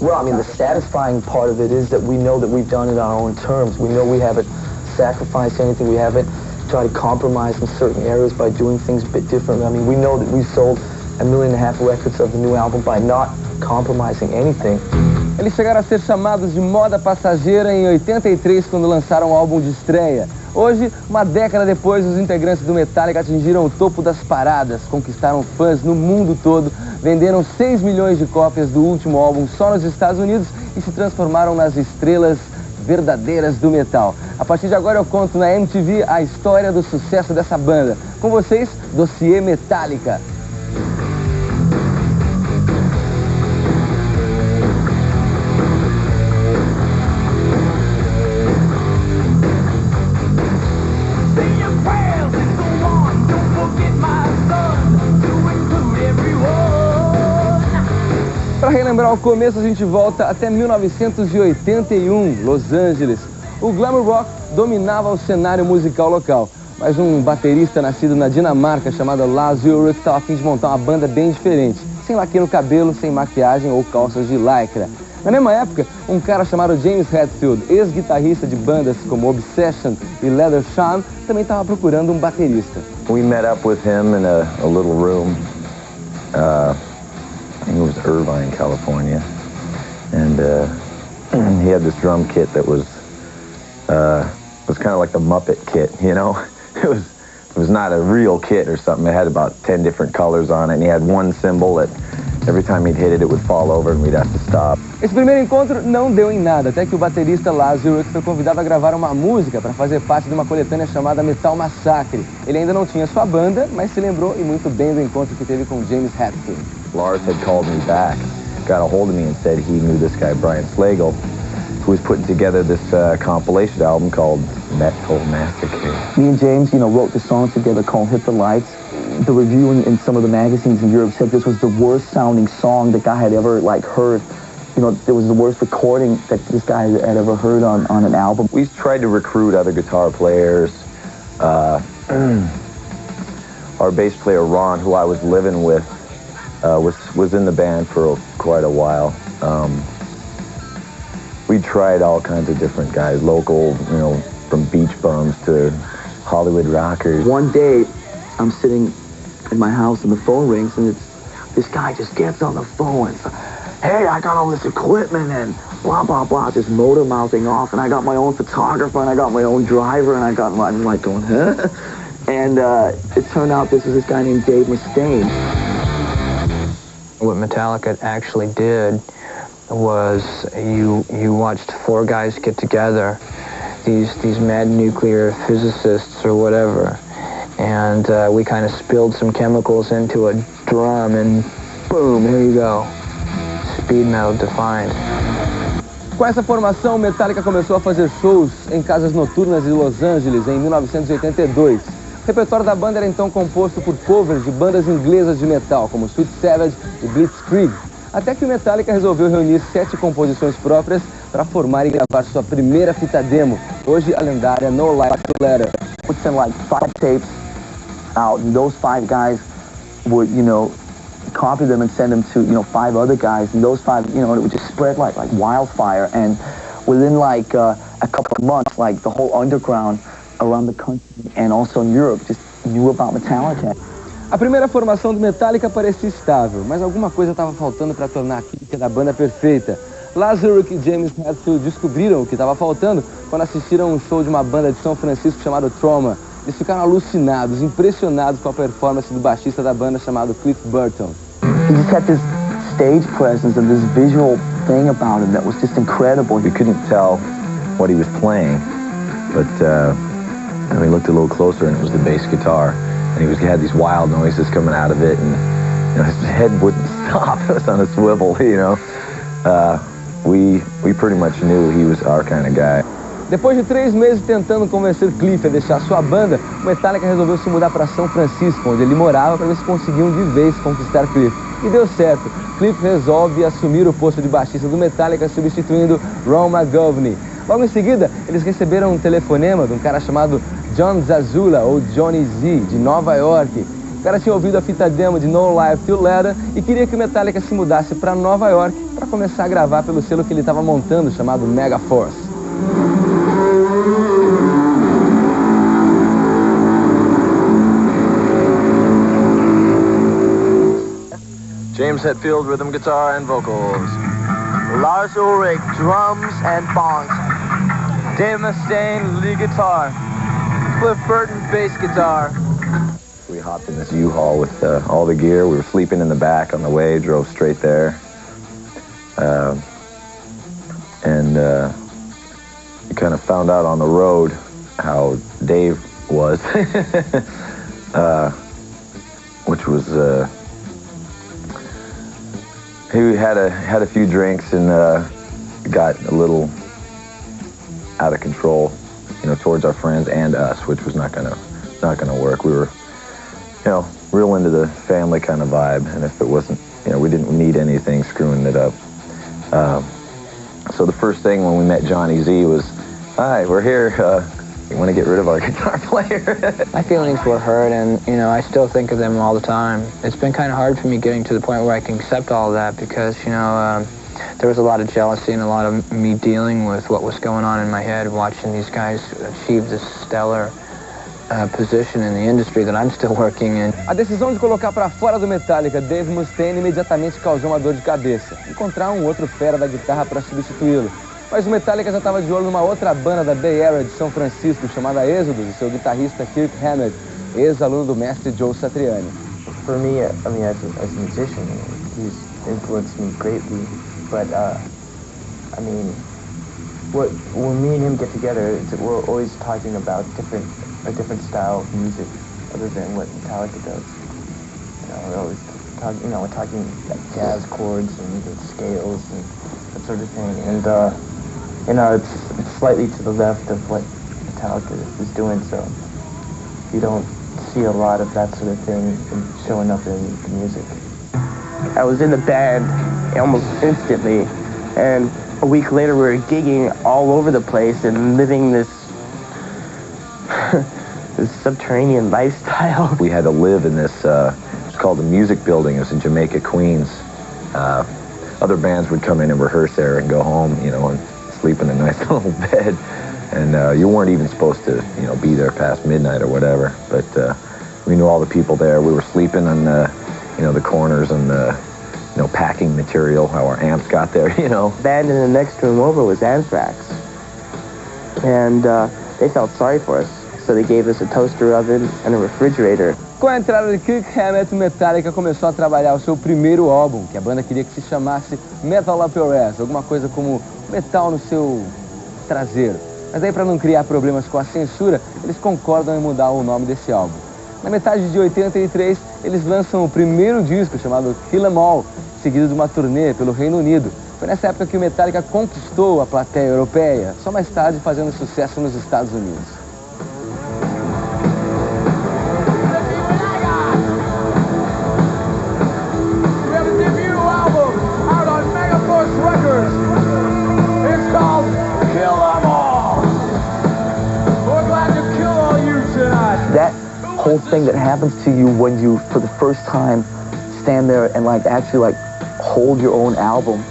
Well, I mean, the satisfying part of it is that we know that we've done it on our own terms. We know we haven't sacrificed anything. We haven't tried to compromise in certain areas by doing things a bit differently. I mean, we know that we sold 1.5 million records of the new album by not compromising anything. Eles chegaram a ser chamados de moda passageira em 83, quando lançaram o álbum de estreia. Hoje, uma década depois, os integrantes do Metallica atingiram o topo das paradas, conquistaram fãs no mundo todo, venderam 6 milhões de cópias do último álbum só nos Estados Unidos e se transformaram nas estrelas verdadeiras do metal. A partir de agora eu conto na MTV a história do sucesso dessa banda. Com vocês, Dossiê Metallica. Para relembrar o começo, a gente volta até 1981, Los Angeles. O glam rock dominava o cenário musical local, mas um baterista nascido na Dinamarca chamado Lars Ulrich estava a fim de montar uma banda bem diferente, sem laque no cabelo, sem maquiagem ou calças de lycra. Na mesma época, um cara chamado James Hetfield, ex-guitarrista de bandas como Obsession e Leather Charm, também estava procurando um baterista. We met up with him in a little room. I think it was Irvine, California, and he had this drum kit that was kind of like the Muppet kit, you know. It was not a real kit or something. It had about 10 different colors on it, and he had one cymbal that every time he'd hit it, it would fall over and we'd have to stop. Esse primeiro encontro não deu em nada, até que o baterista Lars Ulrich foi convidado a gravar uma música para fazer parte de uma coletânea chamada Metal Massacre. Ele ainda não tinha sua banda, mas se lembrou e muito bem do encontro que teve com James Hetfield. Lars had called me back, got a hold of me and said he knew this guy, Brian Slagle, who was putting together this compilation album called Metal Massacre. Me and James, wrote the song together called Hit the Lights. The review in some of the magazines in Europe said this was the worst sounding song the guy had ever heard. It was the worst recording that this guy had ever heard on an album. We tried to recruit other guitar players. Our bass player Ron, who I was living with, was in the band for quite a while. We tried all kinds of different guys, local, from beach bums to Hollywood rockers. One day, I'm sitting in my house and the phone rings, and this guy just gets on the phone and says, "Hey, I got all this equipment and blah, blah, blah," just motor mouthing off, and I got my own photographer and I got my own driver and I'm like going, huh? And it turned out this was this guy named Dave Mustaine. What Metallica actually did was you watched 4 guys get together, these mad nuclear physicists or whatever, and we kind of spilled some chemicals into a drum and boom, here you go. Speed metal defined. Com essa formação, Metallica começou a fazer shows em casas noturnas de Los Angeles em 1982. O repertório da banda era então composto por covers de bandas inglesas de metal, como Sweet Savage e Blitzkrieg, até que o Metallica resolveu reunir 7 composições próprias para formar e gravar sua primeira fita demo, hoje a lendária No Life Letter. Would send 5 tapes out, and those 5 guys would, copy them and send them to, 5 other guys, and those 5, it would just spread like wildfire, and within a couple of months, the whole underground around the country and also in Europe just knew about Metallica. A primeira formação do Metallica parecia estável, mas alguma coisa estava faltando para tornar a química da banda perfeita. Lars Ulrich e James Hetfield descobriram o que estava faltando quando assistiram um show de uma banda de São Francisco chamado Trauma. Eles ficaram alucinados, impressionados com a performance do baixista da banda chamado Cliff Burton. He just had this stage presence and this visual thing about him that was just incredible. We couldn't tell what he was playing, but we looked a little closer and it was the bass guitar. And he had these wild noises coming out of it, and his head wouldn't stop. It was on a swivel, We pretty much knew he was our kind of guy. Depois de 3 meses tentando convencer Cliff a deixar sua banda, o Metallica resolveu se mudar para São Francisco, onde ele morava, para ver se conseguiam de vez conquistar Cliff. E deu certo. Cliff resolve assumir o posto de baixista do Metallica, substituindo Ron McGovney. Logo em seguida, eles receberam um telefonema de um cara chamado John Zazula, ou Johnny Z, de Nova York. O cara tinha ouvido a fita demo de No Life Till Leather e queria que o Metallica se mudasse para Nova York para começar a gravar pelo selo que ele estava montando, chamado Mega Force. James Hetfield, rhythm guitar and vocals. Lars Ulrich, drums and bongs. Dave Mustaine, lead guitar. Cliff Burton, bass guitar. We hopped in this U-Haul with all the gear. We were sleeping in the back on the way, drove straight there. We kind of found out on the road how Dave was, which was, he had a few drinks and got a little out of control, you know, towards our friends and us, which was not gonna work. We were, you know, real into the family kind of vibe, and if it wasn't, you know, we didn't need anything screwing it up. So the first thing when we met Johnny Z was, "Hi, we're here. You want to get rid of our guitar player?" My feelings were hurt, and, you know, I still think of them all the time. It's been kind of hard for me getting to the point where I can accept all of that because, you know, there was a lot of jealousy and a lot of me dealing with what was going on in my head, watching these guys achieve this stellar position in the industry that I'm still working in. A decisão de colocar para fora do Metallica Dave Mustaine imediatamente causou uma dor de cabeça. Encontrar um outro fera da guitarra para substituí-lo. Mas o Metallica já estava de olho numa outra banda da Bay Area de São Francisco, chamada Exodus, e seu guitarrista Kirk Hammett, ex-aluno do mestre Joe Satriani. For me, I mean, as a musician, he's influenced me greatly. But I mean, when me and him get together, we're always talking about a different style of music other than what Metallica does. You know, we're always talking, you know, we're talking like jazz chords and the scales and that sort of thing. And you know, it's slightly to the left of what Metallica is doing, so you don't see a lot of that sort of thing showing up in the music. I was in the band almost instantly, and a week later we were gigging all over the place and living this this subterranean lifestyle. We had to live in this, it's called the Music Building. It was in Jamaica, Queens. Other bands would come in and rehearse there and go home, you know, and sleep in a nice little bed. And you weren't even supposed to, you know, be there past midnight or whatever. But we knew all the people there. We were sleeping on the, you know, the corners and the, you know, packing material, how our amps got there, you know. The band in the next room over was Anthrax. And they felt sorry for us. So they gave us a toaster oven and a refrigerator. Com a entrada de Kirk Hammett, Metallica começou a trabalhar o seu primeiro álbum, que a banda queria que se chamasse Metal Up Your Ass, alguma coisa como metal no seu traseiro. Mas aí, para não criar problemas com a censura, eles concordam em mudar o nome desse álbum. Na metade de 83, eles lançam o primeiro disco, chamado Kill 'Em All, seguido de uma turnê pelo Reino Unido. Foi nessa época que o Metallica conquistou a plateia europeia, só mais tarde fazendo sucesso nos Estados Unidos. That whole thing that happens to you when you, for the first time, stand there and like actually like hold your own album,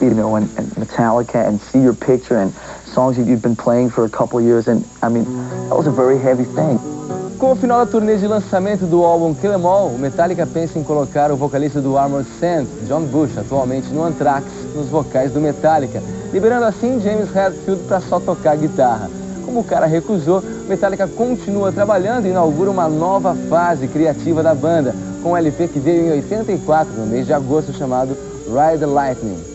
you know, and Metallica, and see your picture and songs you've been playing for a couple of years, and I mean, that was a very heavy thing. Com o final da turnê de lançamento do álbum Kill 'Em All, o Metallica pensa em colocar o vocalista do Armored Saint, John Bush, atualmente no Anthrax, nos vocais do Metallica, liberando assim James Hetfield para só tocar guitarra. Como o cara recusou, Metallica continua trabalhando e inaugura uma nova fase criativa da banda, com um LP que veio em 84, no mês de agosto, chamado Ride the Lightning.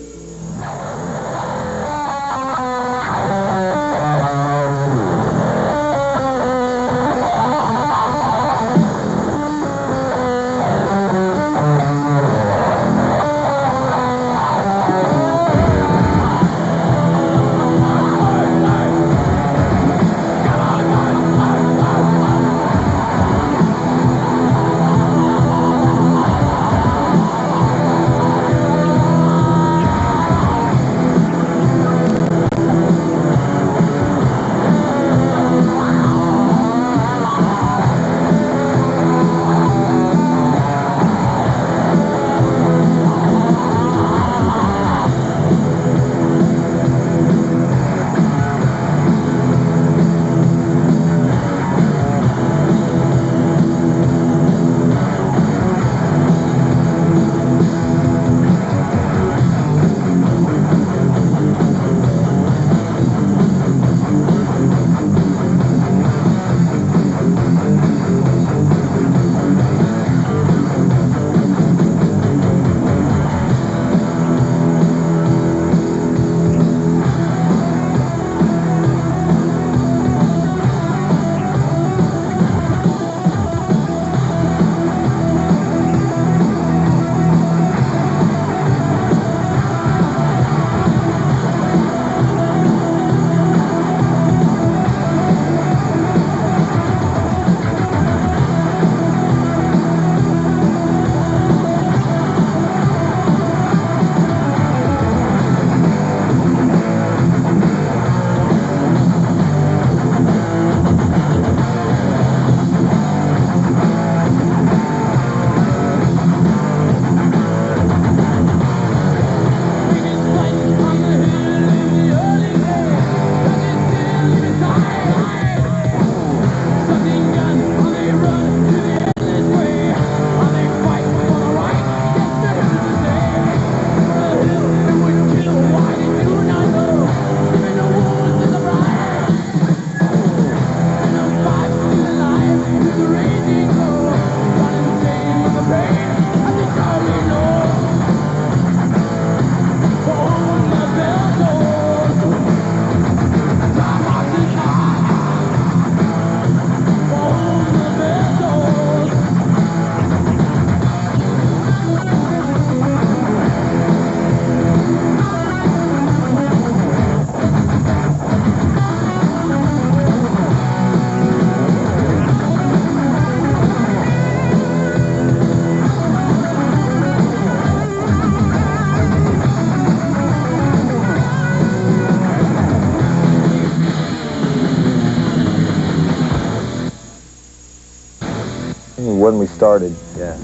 when we started, yeah,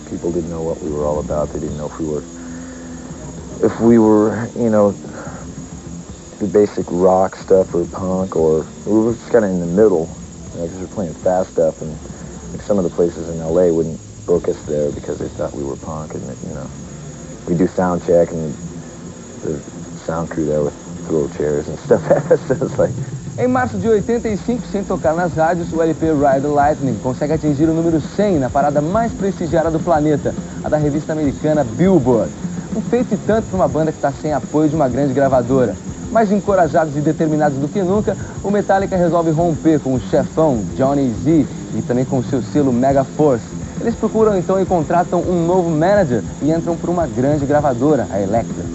people didn't know what we were all about. They didn't know if we were, you know, the basic rock stuff or punk, or we were just kind of in the middle, you know, because we were playing fast stuff, and like some of the places in LA wouldn't book us there because they thought we were punk, and you know, we do sound check and the sound crew there would throw chairs and stuff at us. So it's like. Em março de 85, sem tocar nas rádios, o LP Ride the Lightning consegue atingir o número 100 na parada mais prestigiada do planeta, a da revista americana Billboard. Um feito e tanto para uma banda que está sem apoio de uma grande gravadora. Mais encorajados e determinados do que nunca, o Metallica resolve romper com o chefão Johnny Z e também com o seu selo Mega Force. Eles procuram então e contratam um novo manager e entram por uma grande gravadora, a Elektra.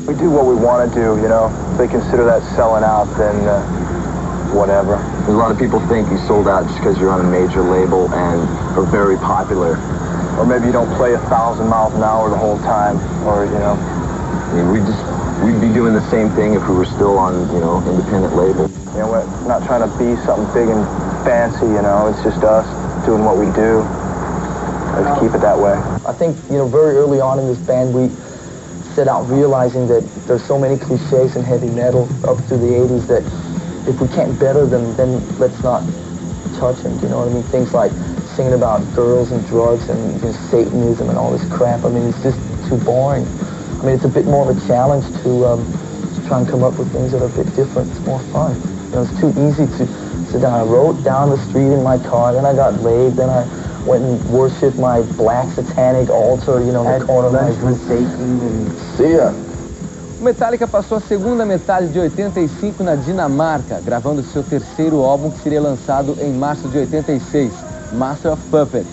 We do what we want to do, you know. If they consider that selling out, then whatever. A lot of people think you sold out just because you're on a major label and are very popular. Or maybe you don't play 1,000 miles an hour the whole time, or, you know. I mean, we'd be doing the same thing if we were still on, you know, independent label. You know, we're not trying to be something big and fancy, you know. It's just us doing what we do. Let's keep it that way. I think, you know, very early on in this band, we set out realizing that there's so many cliches in heavy metal up through the 80s that if we can't better them, then let's not touch them, you know what I mean? Things like singing about girls and drugs and just Satanism and all this crap. I mean, it's just too boring. I mean, it's a bit more of a challenge to try and come up with things that are a bit different. It's more fun. You know, it's too easy to sit down. I wrote down the street in my car, then I got laid, then I went and worshipped my black satanic altar, you know, in the corner of my room. Satan and See ya. O Metallica passou a segunda metade de 85 na Dinamarca, gravando seu terceiro álbum que seria lançado em março de 86, Master of Puppets.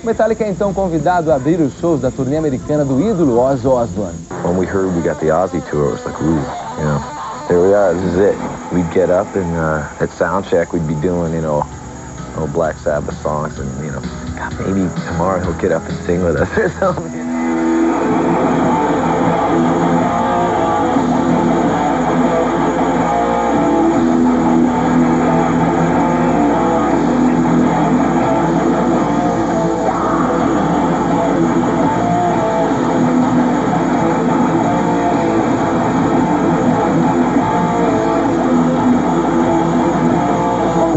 O Metallica é então convidado a abrir os shows da turnê americana do ídolo Ozzy Osbourne. When we heard we got the Ozzy tour, it was like, ooh, you know, here we are, this is it. We'd get up and at sound check we'd be doing, you know, Black Sabbath songs, and, you know, God, maybe tomorrow he'll get up and sing with us or something.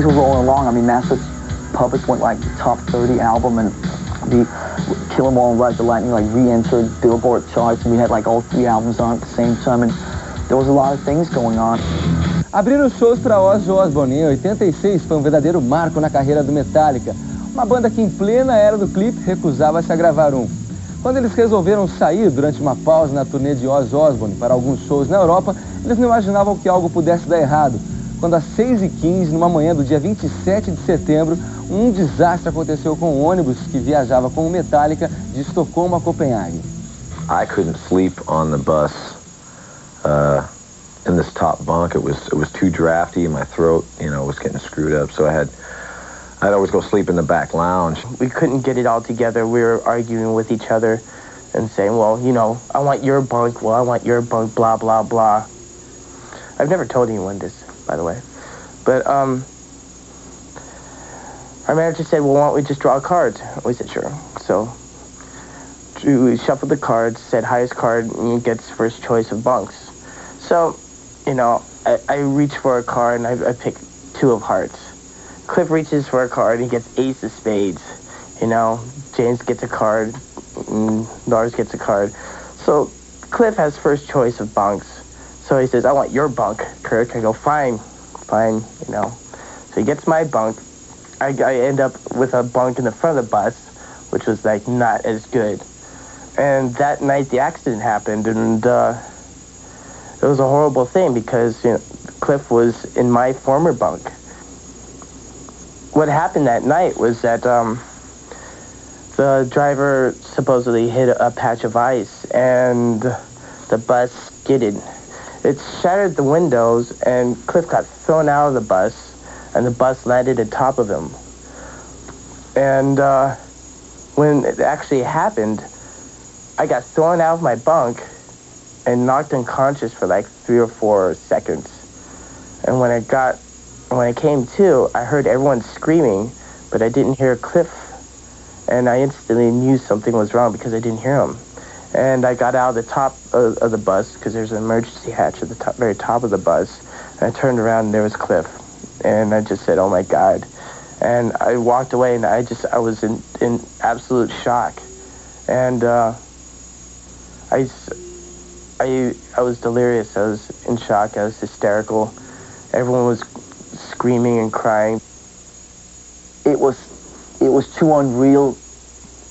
were rolling along. I mean, Master of Puppets went like top 30 album, and the Kill 'Em All and Ride the Lightning like re-entered Billboard charts, and we had like all 3 albums on at the same time, and there was a lot of things going on. Abrir os shows para Ozzy Osbourne em 86 foi um verdadeiro marco na carreira do Metallica, uma banda que em plena era do clipe recusava-se a gravar um. Quando eles resolveram sair durante uma pausa na turnê de Ozzy Osbourne para alguns shows na Europa, eles não imaginavam que algo pudesse dar errado. Quando às 6h15, numa manhã do dia 27 de setembro, um desastre aconteceu com o ônibus que viajava com o Metallica de Estocolmo a Copenhague. I couldn't sleep on the bus in this top bunk. It was too drafty, and my throat, you know, was getting screwed up. So I'd always go sleep in the back lounge. We couldn't get it all together. We were arguing with each other and saying, well, you know, I want your bunk, well, I want your bunk, blah, blah, blah. I've never told anyone this, by the way. But our manager said, well, why don't we just draw cards? We said, sure. So we shuffled the cards, said highest card gets first choice of bunks. So, you know, I reached for a card, and I picked 2 of hearts. Cliff reaches for a card, and he gets ace of spades. You know, James gets a card, and Lars gets a card. So Cliff has first choice of bunks. So he says, I want your bunk, Kirk. I go, fine, you know. So he gets my bunk. I end up with a bunk in the front of the bus, which was, like, not as good. And that night the accident happened, and it was a horrible thing because, you know, Cliff was in my former bunk. What happened that night was that the driver supposedly hit a patch of ice, and the bus skidded. It shattered the windows, and Cliff got thrown out of the bus, and the bus landed on top of him. And when it actually happened, I got thrown out of my bunk and knocked unconscious for like 3 or 4 seconds. And when I came to, I heard everyone screaming, but I didn't hear Cliff And I instantly knew something was wrong because I didn't hear him. And I got out of the top of the bus because there's an emergency hatch at the very top of the bus. And I turned around and there was Cliff. And I just said, oh my God. And I walked away and I was in absolute shock. And I was delirious. I was in shock. I was hysterical. Everyone was screaming and crying. It was too unreal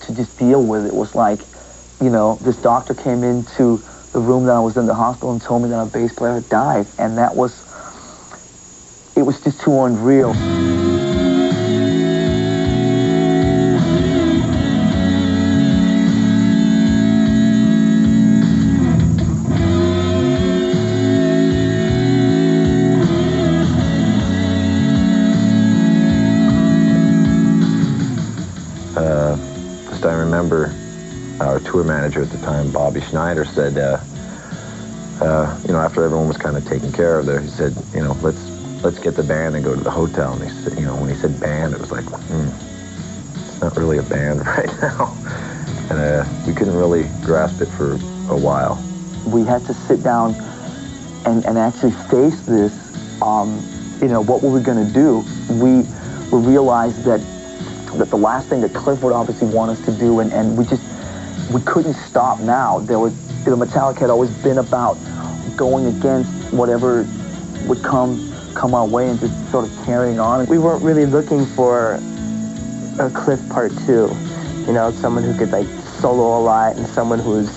to just deal with. It was like, you know, this doctor came into the room that I was in the hospital and told me that our bass player had died. And it was just too unreal. Just I remember our tour manager at the time, Bobby Schneider, said, you know, after everyone was kind of taken care of there, he said, you know, let's get the band and go to the hotel. And he said, you know, when he said band, it was like, it's not really a band right now. And we couldn't really grasp it for a while. We had to sit down and actually face this. You know, what were we going to do? We realized that the last thing that Cliff would obviously want us to do, and we couldn't stop now. There was, you know, Metallica had always been about going against whatever would come our way and just sort of carrying on. We weren't really looking for a Cliff Part 2. You know, someone who could like solo a lot and someone who was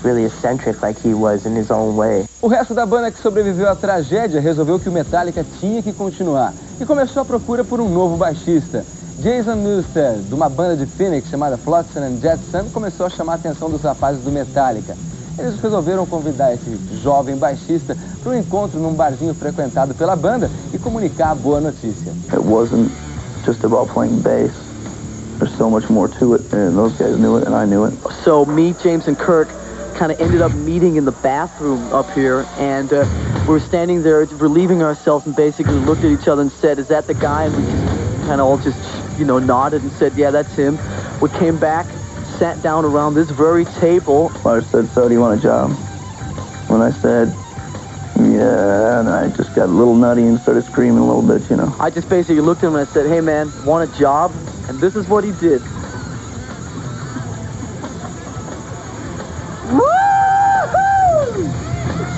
really eccentric like he was in his own way. O resto da banda que sobreviveu à tragédia resolveu que o Metallica tinha que continuar e começou a procura por um novo baixista. Jason Newsted, de uma banda de Phoenix chamada Flotsam and Jetsam, começou a chamar a atenção dos rapazes do Metallica. Eles resolveram convidar esse jovem baixista para um encontro num barzinho frequentado pela banda e comunicar a boa notícia. It wasn't just about playing bass. There's so much more to it, and those guys knew it, and I knew it. So me, James, and Kirk kind of ended up meeting in the bathroom up here, and we were standing there relieving ourselves and basically looked at each other and said, is that the guy? And we just kind of all just, you know, nodded and said, yeah, that's him. We came back, sat down around this very table. Lars said, so do you want a job? When I said, yeah, and I just got a little nutty and started screaming a little bit, you know. I just basically looked at him and I said, hey man, want a job? And this is what he did.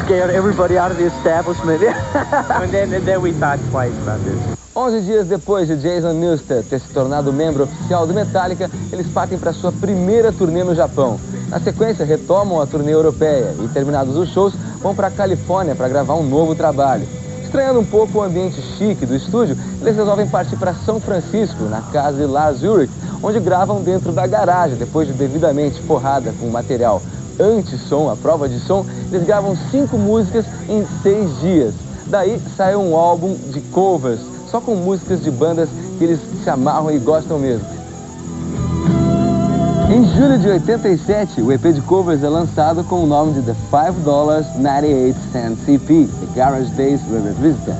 Scared everybody out of the establishment. And then we thought twice about this. 11 dias depois de Jason Newsted ter se tornado membro oficial do Metallica, eles partem para sua primeira turnê no Japão. Na sequência, retomam a turnê europeia e, terminados os shows, vão para a Califórnia para gravar um novo trabalho. Estranhando um pouco o ambiente chique do estúdio, eles resolvem partir para São Francisco, na casa de Lars Ulrich, onde gravam dentro da garagem, depois de devidamente forrada com material anti-som, a prova de som. Eles gravam 5 músicas em 6 dias. Daí sai um álbum de covers, só com músicas de bandas que eles se amarram e gostam mesmo. Em julho de 87, o EP de covers é lançado com o nome de The $5.98 EP, The Garage Days Revisited.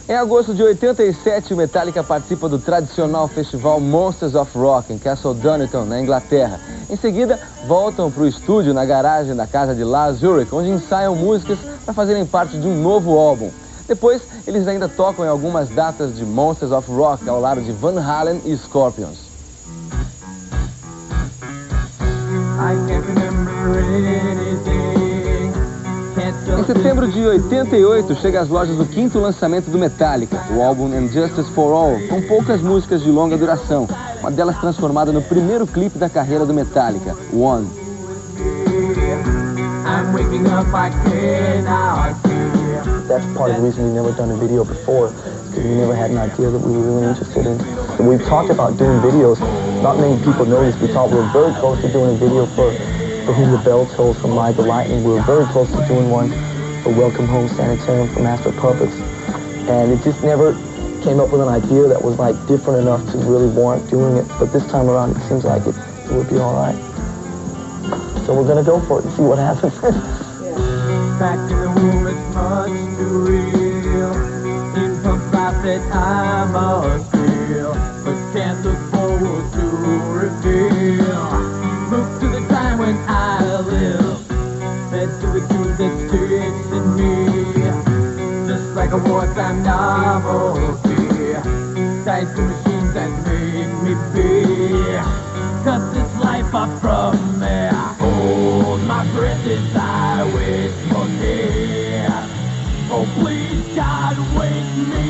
Em agosto de 87, o Metallica participa do tradicional festival Monsters of Rock em Castle Donington, na Inglaterra. Em seguida, voltam para o estúdio na garagem da casa de Lars Ulrich, onde ensaiam músicas para fazerem parte de um novo álbum. Depois, eles ainda tocam em algumas datas de Monsters of Rock ao lado de Van Halen e Scorpions. Em setembro de 88, chega às lojas o 5º lançamento do Metallica, o álbum Injustice for All, com poucas músicas de longa duração, uma delas transformada no primeiro clipe da carreira do Metallica, One. That's part of the reason we've never done a video before, because we never had an idea that we were really interested in. And we've talked about doing videos. Not many people know this. We thought we were very close to doing a video for Whom the Bell Tolls from Ride the Lightning. We were very close to doing one for Welcome Home Sanitarium for Master of Puppets. And it just never came up with an idea that was like different enough to really warrant doing it. But this time around, it seems like it would be all right. So we're going to go for it and see what happens. Back in the room, it's much too real. In from that I'm a steal, but can't look forward to was a novelty. Thanks to machines that make me feel. Cause this life up from me. Hold my breath as I wait for death. Oh please God, wake me.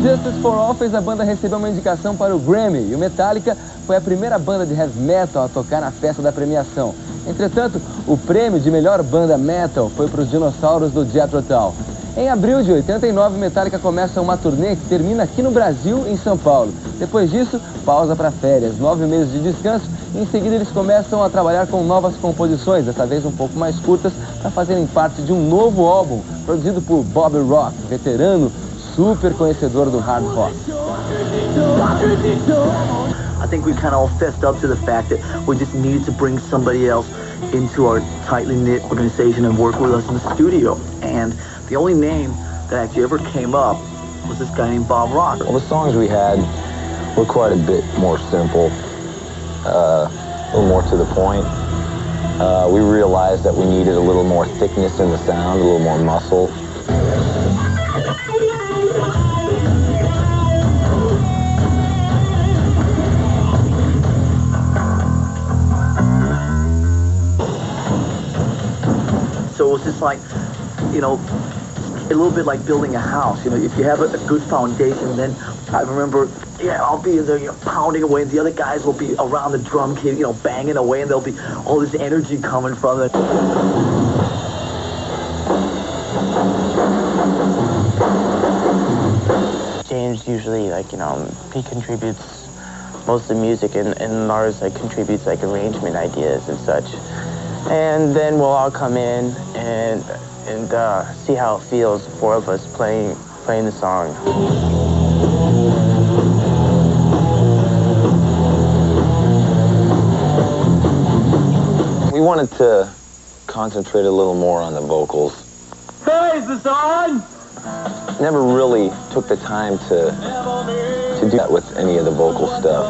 Justice for All fez a banda receber uma indicação para o Grammy, e o Metallica foi a primeira banda de heavy metal a tocar na festa da premiação. Entretanto, o prêmio de melhor banda metal foi para os dinossauros do Jethro Tull. Em abril de 89, Metallica começa uma turnê que termina aqui no Brasil, em São Paulo. Depois disso, pausa para férias, 9 meses de descanso, e em seguida eles começam a trabalhar com novas composições, dessa vez um pouco mais curtas, para fazerem parte de um novo álbum, produzido por Bob Rock, veterano, super conhecedor do hard rock. I think we kind of all fessed up to the fact that we just needed to bring somebody else into our tightly knit organization and work with us in the studio. And the only name that actually ever came up was this guy named Bob Rock. Well, the songs we had were quite a bit more simple, a little more to the point. We realized that we needed a little more thickness in the sound, a little more muscle. So it was just like, you know, a little bit like building a house. You know, if you have a good foundation, then I remember, yeah, I'll be in there, you know, pounding away, and the other guys will be around the drum kit, you know, banging away, and there'll be all this energy coming from it. James usually, like, you know, he contributes most of the music, and Lars like contributes like arrangement ideas and such. And then we'll all come in and see how it feels, the four of us playing the song. We wanted to concentrate a little more on the vocals. Hey, is this on? Never really took the time to do that with any of the vocal stuff.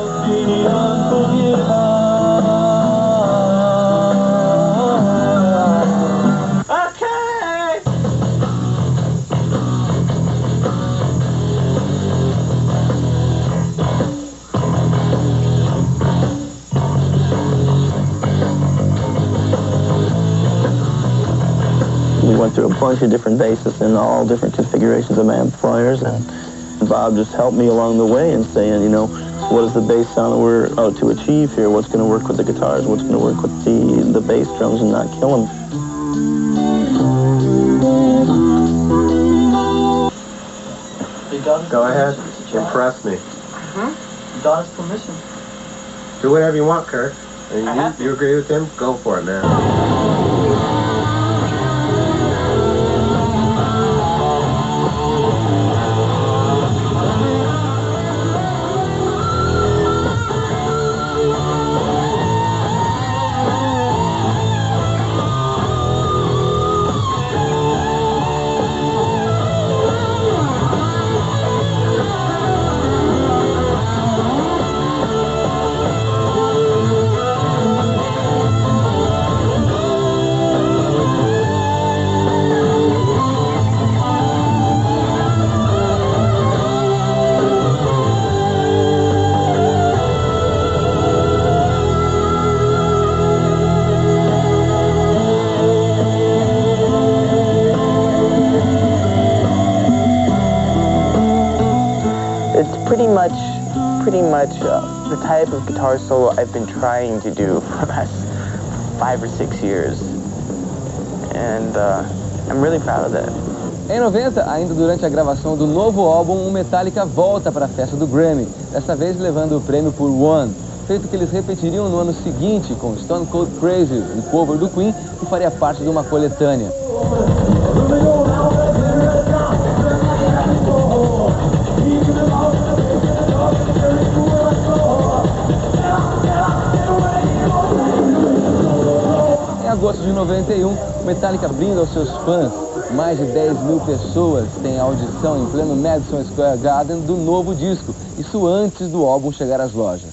We went through a bunch of different basses and all different configurations of amplifiers, and Bob just helped me along the way in saying, you know, what is the bass sound that we're out to achieve here? What's going to work with the guitars? What's going to work with the bass drums and not kill them? Go ahead. Impress me. Don's permission. Do whatever you want, Kurt. And you agree with him? Go for it, man. Pretty much the type of guitar solo I've been trying to do for the last 5 or 6 years, and I'm really proud of that. Em 90, ainda durante a gravação do novo álbum, o Metallica volta para a festa do Grammy, dessa vez levando o prêmio por One, feito que eles repetiriam no ano seguinte com Stone Cold Crazy, um cover do Queen, que faria parte de uma coletânea. Em agosto de 91, o Metallica brinda aos seus fãs. Mais de 10 mil pessoas têm audição em pleno Madison Square Garden do novo disco, isso antes do álbum chegar às lojas.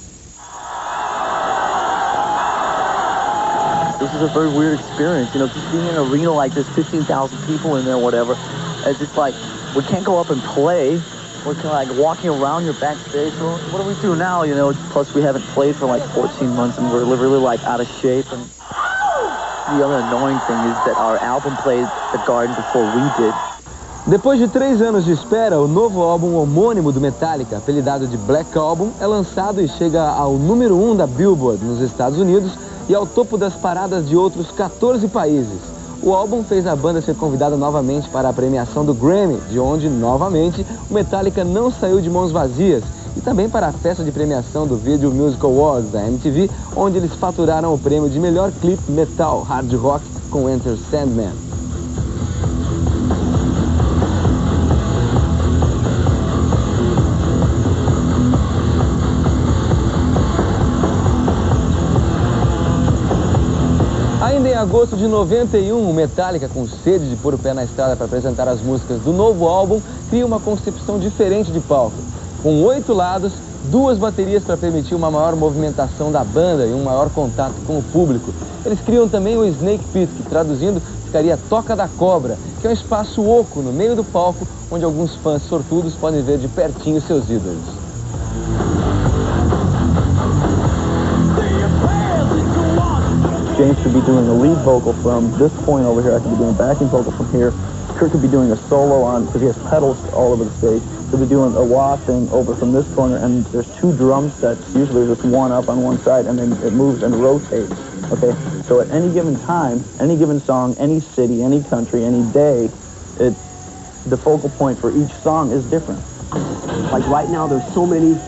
This is a very weird experience, you know, just being in an arena like this, 15,000 people in there, whatever. It's just like, we can't go up and play. We're kind of like walking around your backstage. Well, what do we do now, you know? Plus, we haven't played for like 14 months, and we're really like out of shape. And the other annoying thing is that our album played the Garden before we did. Depois de 3 anos de espera, o novo álbum homônimo do Metallica, apelidado de Black Album, é lançado e chega ao número 1 da Billboard nos Estados Unidos e ao topo das paradas de outros 14 países. O álbum fez a banda ser convidada novamente para a premiação do Grammy, de onde, novamente, o Metallica não saiu de mãos vazias, e também para a festa de premiação do Video Music Awards da MTV, onde eles faturaram o prêmio de melhor clipe metal hard rock com Enter Sandman. Ainda em agosto de 91, o Metallica, com sede de pôr o pé na estrada para apresentar as músicas do novo álbum, cria uma concepção diferente de palco. Com 8 lados, 2 baterias para permitir uma maior movimentação da banda e um maior contato com o público. Eles criam também o Snake Pit, que traduzindo ficaria Toca da Cobra, que é um espaço oco no meio do palco, onde alguns fãs sortudos podem ver de pertinho seus ídolos. James could be doing a lead vocal from this point over here. I could be doing a backing vocal from here. Kurt could be doing a solo on, because he has pedals all over the stage. He'll be doing a wah thing over from this corner, and there's 2 drum sets. Usually there's just one up on one side, and then it moves and rotates. Okay, so at any given time, any given song, any city, any country, any day, the focal point for each song is different. Like right now, there's so many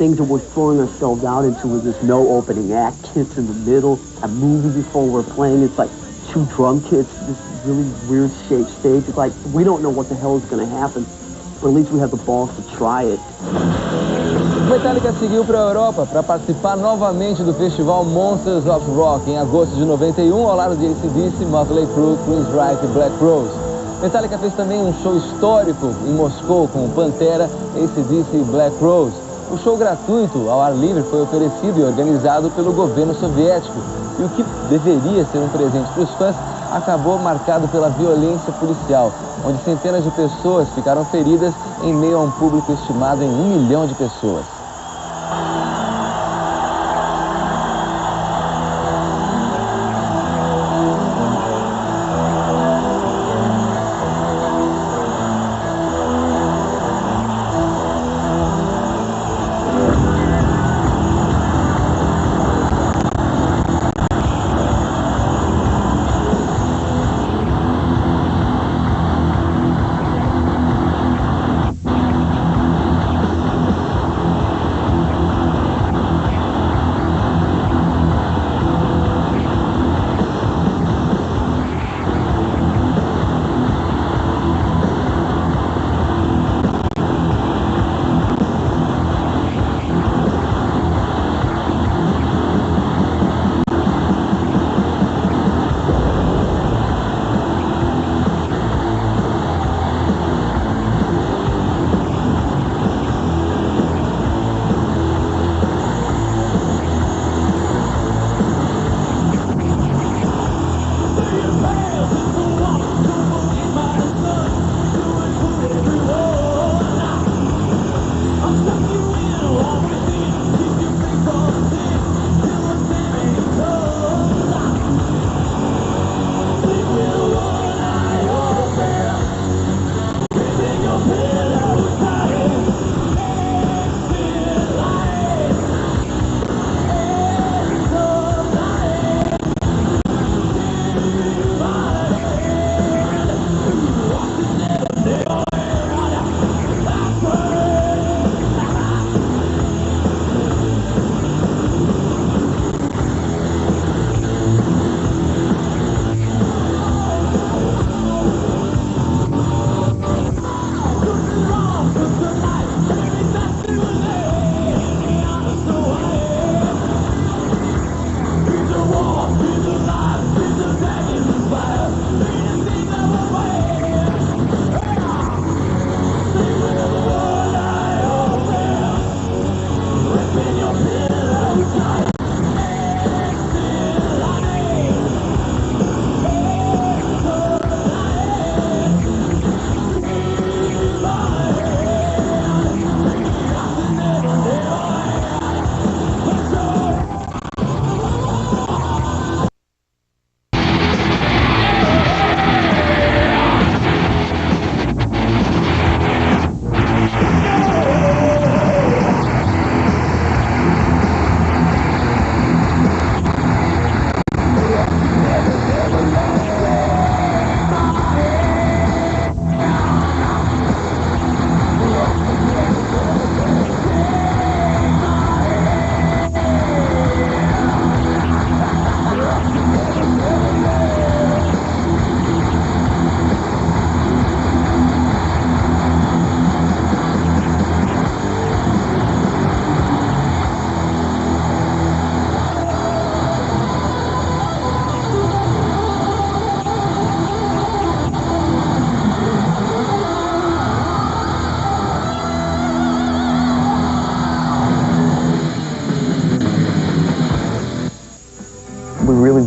things that we're throwing ourselves out into with this no opening act, kits in the middle, a movie before we're playing. It's like 2 drum kits, this really weird shaped stage. It's like, we don't know what the hell is going to happen, but at least we have the balls to try it. Metallica seguiu para a Europa para participar novamente do festival Monsters of Rock em agosto de 91, ao lado de AC/DC, Motley Crue, Queensryche e Black Rose. Metallica fez também um show histórico em Moscou com Pantera, AC/DC e Black Rose. O show gratuito ao ar livre foi oferecido e organizado pelo governo soviético, e o que deveria ser um presente para os fãs acabou marcado pela violência policial, onde centenas de pessoas ficaram feridas em meio a um público estimado em 1 milhão de pessoas.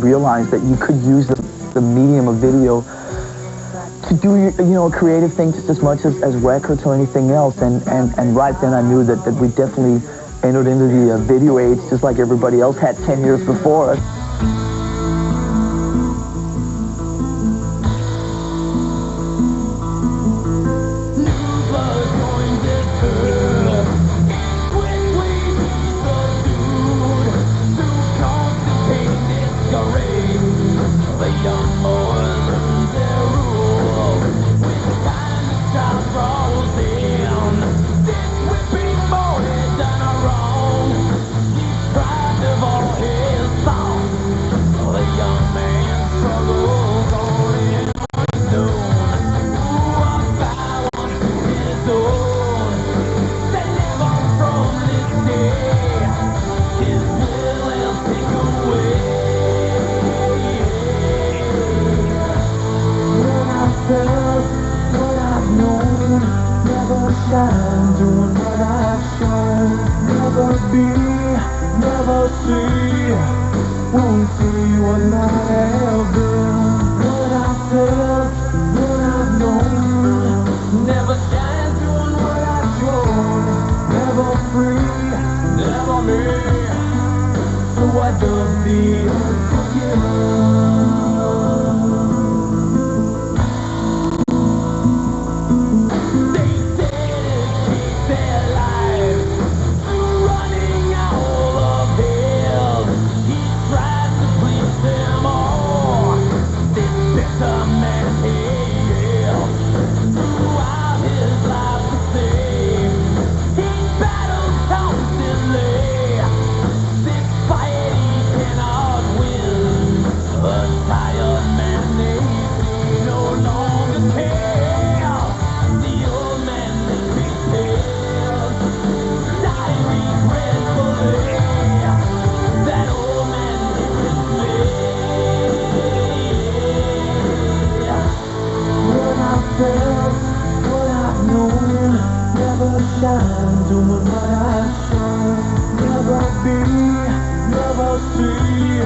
Realized that you could use the medium of video to do a creative thing just as much as records or anything else, and right then I knew that we definitely entered into the video age just like everybody else had 10 years before us. Wrong. shine, doing what I should. Never be, never see. Won't see what might have been. What I felt, what I've known. Never shine, doing what I should. Never free, never me. So I don't be unforgiven. Doing what I should. Never be, never see.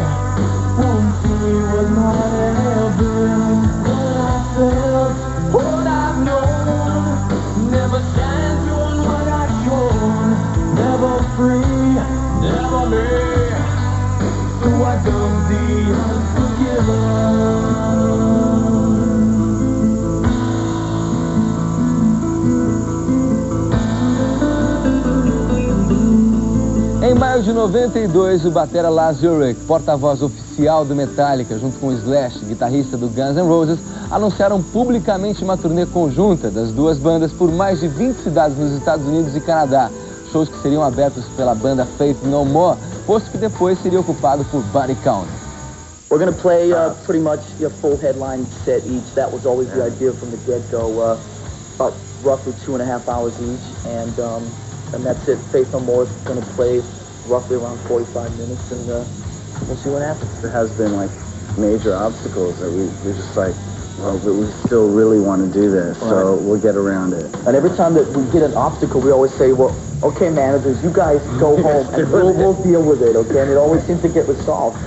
Won't see what might have been. What I felt, what I've known. Never shine, doing what I should. Never free, never me. So I don't be unforgiven. Em maio de 92, o batera Lars Ulrich, porta-voz oficial do Metallica, junto com Slash, guitarrista do Guns N' Roses, anunciaram publicamente uma turnê conjunta das duas bandas por mais de 20 cidades nos Estados Unidos e Canadá. Shows que seriam abertos pela banda Faith No More, posto que depois seria ocupado por Body Count. We're going to play pretty much a full headline set each. That was always the idea from the get-go. About roughly 2.5 hours each, and that's it. Faith No More is going to play roughly around 45 minutes, and we'll see what happens. There has been like major obstacles that we're just like, well, we still really want to do this, so we'll get around it. And every time that we get an obstacle, we always say, well, okay, managers, you guys go home, and we'll deal with it, okay? And it always seems to get resolved.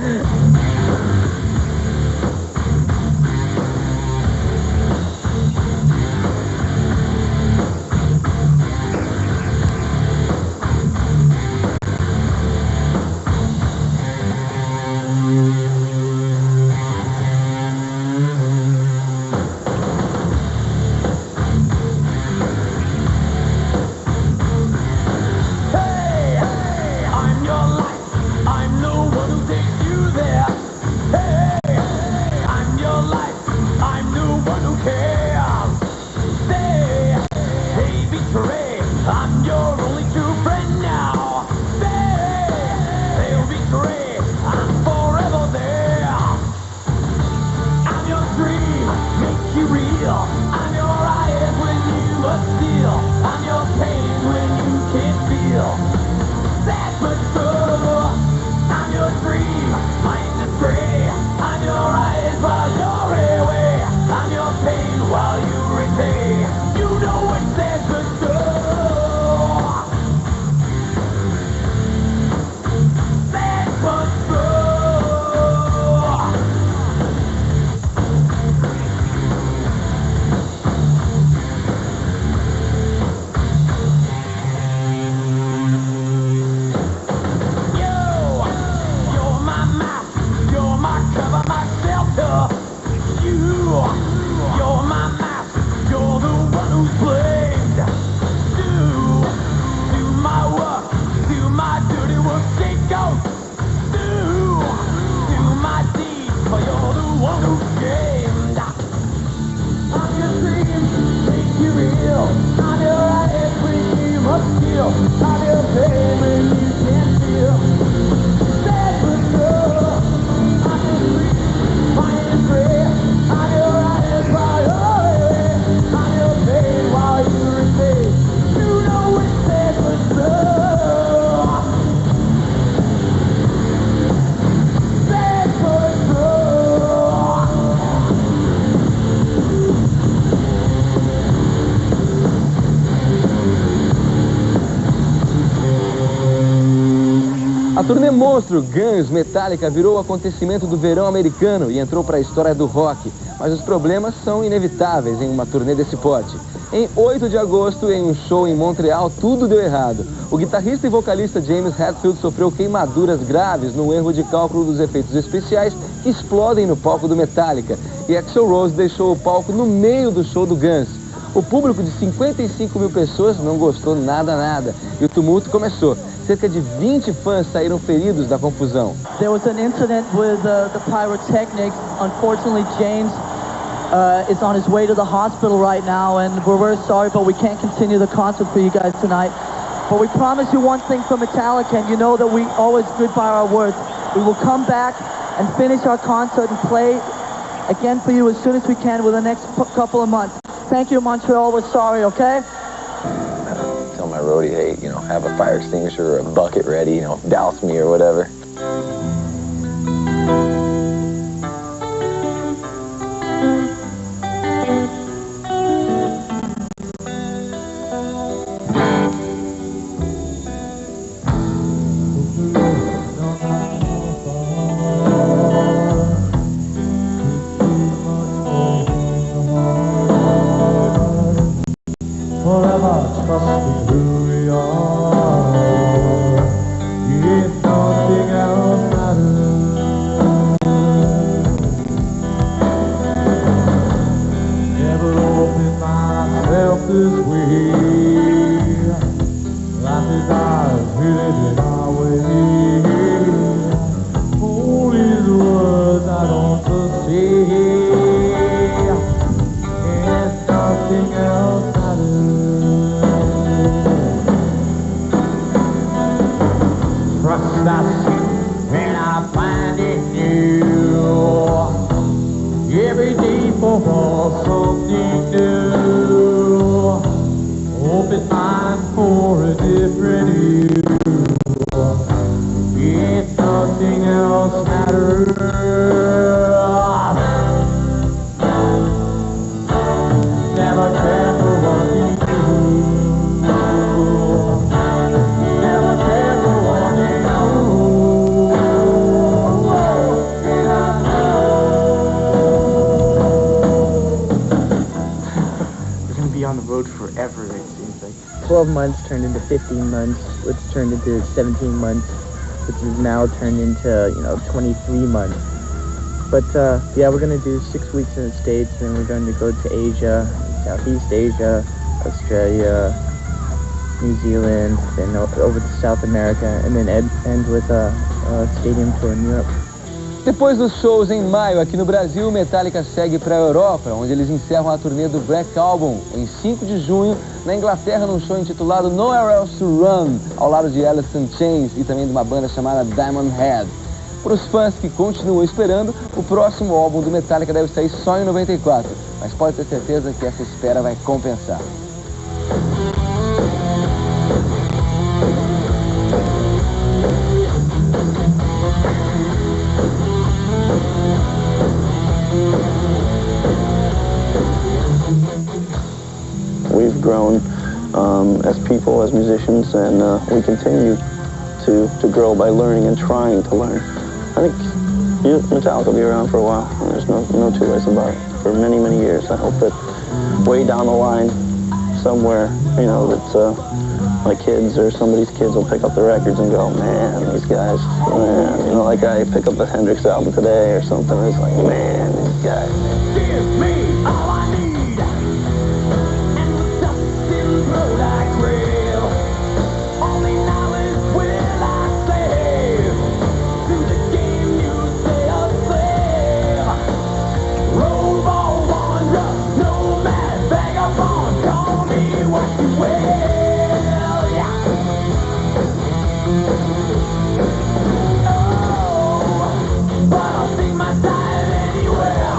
A turnê monstro Guns Metallica virou o acontecimento do verão americano e entrou para a história do rock. Mas os problemas são inevitáveis em uma turnê desse porte. Em 8 de agosto, em um show em Montreal, tudo deu errado. O guitarrista e vocalista James Hetfield sofreu queimaduras graves no erro de cálculo dos efeitos especiais que explodem no palco do Metallica. E Axl Rose deixou o palco no meio do show do Guns. O público de 55 mil pessoas não gostou nada. E o tumulto começou. Cerca de 20 fãs saíram feridos da confusão. There was an incident with the pyrotechnics. Unfortunately, James is on his way to the hospital right now, and we're very sorry, but we can't continue the concert for you guys tonight. But we promise you one thing from Metallica, and you know that we always good by our words. We will come back and finish our concert and play again for you as soon as we can within the next couple of months. Thank you, Montreal. We're sorry, okay? Tell my roadie, hey, you know, have a fire extinguisher or a bucket ready, you know, douse me or whatever. Every day for something new. Open mind for a different view. If nothing else matters, never care for what you do. Never care for what you know. And I We're gonna be on the road forever, it seems like. 12 months turned into 15 months, which turned into 17 months, which is now turned into, 23 months. But, yeah, we're going to do 6 weeks in the States, and we're going to go to Asia, Southeast Asia, Australia, New Zealand, then over to South America, and then end with a stadium tour in Europe. Depois dos shows em maio aqui no Brasil, Metallica segue para a Europa, onde eles encerram a turnê do Black Album em 5 de junho, na Inglaterra, num show intitulado Nowhere Else to Run, ao lado de Alice in Chains e também de uma banda chamada Diamond Head. Para os fãs que continuam esperando, o próximo álbum do Metallica deve sair só em 94, mas pode ter certeza que essa espera vai compensar. We've grown as people, as musicians, and we continue to grow by learning and trying to learn. I think Metallica will be around for a while. There's no two ways about it. For many, many years. I hope that way down the line, somewhere, that my kids or somebody's kids will pick up the records and go, man, these guys, man. Like I pick up the Hendrix album today or something. It's like, man, these guys. give me all I need. Like real. Only now is will I save to the game you say a slave. Roll ball wanderer, nomad, vagabond, call me what you will. Yeah. Oh, but I'll sing my style anywhere.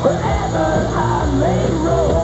Wherever I may roam.